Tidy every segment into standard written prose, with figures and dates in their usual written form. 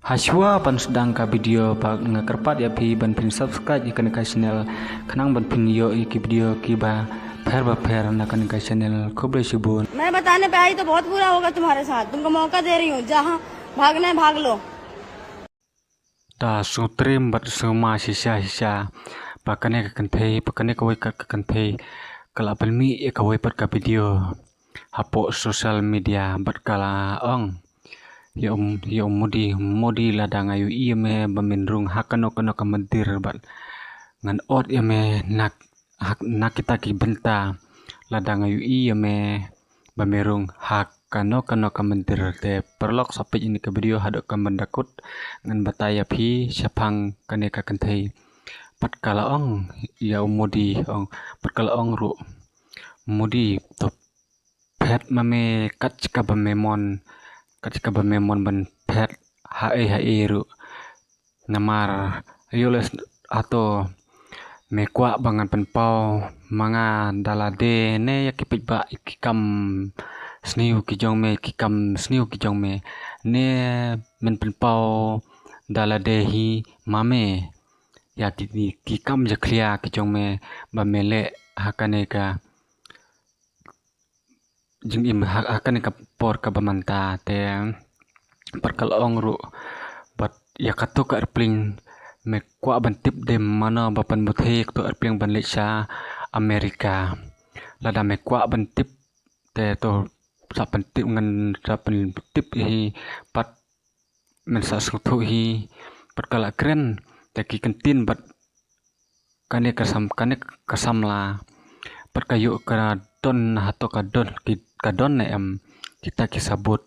Haswa pan sedang ka video pak ngakerpat ya pi ban pin subscribe ikan ka channel kanang ban pin yo iki video ki ba पैर ना kan का channel खूब शुभून। मैं बताने पे आई तो बहुत बुरा होगा तुम्हारे साथ। तुमको मौका दे रही हूँ, जहाँ भागना है भाग लो। Ta sutrim bat suma sisa pakane ka kanthei pakane ka wai ka kanthei kala palmi e ka wai pat ka video hapo social media bat kala ong ya modi ladang ayu iya me bamindrung hakano kano ka mandir bat ngan ot ya me nak kita ki benta ladang ayu iya me bamerung kano ka mandir te perlok sampai ini ke video hadok ka mendakut ngan bataya phi syapang kane ka kanthei pat kala ong ya modi ong pat kala ong ru modi to pet mame kat ka bamemon ban pet hae ru namar yoles atau mekwa bangan penpau manga dalade ne yakipit ba ikam sniu ki jong me ne men penpau dalade hi mame ya kikam jaklia ki jong me ba mele hakane ka jing im hakane ka por ka bamanta te perkal ong ru bat ya kato ka erpling me kwa ban tip dem mana bapan muthek to erpling ban lecha Amerika lada me kwa ban tip te to sapan tip ngan sapan tip hi pat men sa suthu hi pat kala kren te ki kantin bat kane kasam la pat kayu ka don hato ka don ne em kita kisabut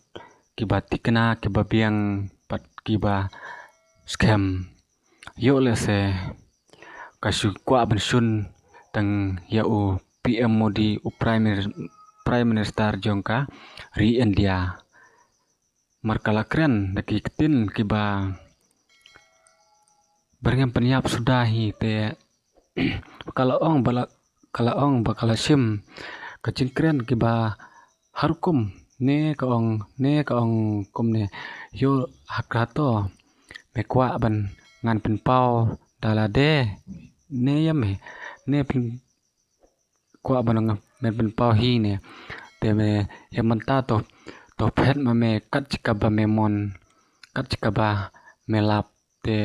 kibati kena kibabiang pat kiba scam yo le se kasu kwa ban sun tang yau PM Modi Prime Minister jongka ri India markala kren daki ketin kiba berngam penyap sudah hi te kalau ong bakala sim kacin kren kiba harukum ne ka ong kum ne yo hakrato mekwa ban ngan penpau dalade ne yame ne pin kwa ban men penpau hi ne te me yamanta to phet ma me kat chikaba memon kat chikaba melap te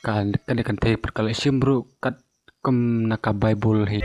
kan te perkala simbru kat kum naka bible hi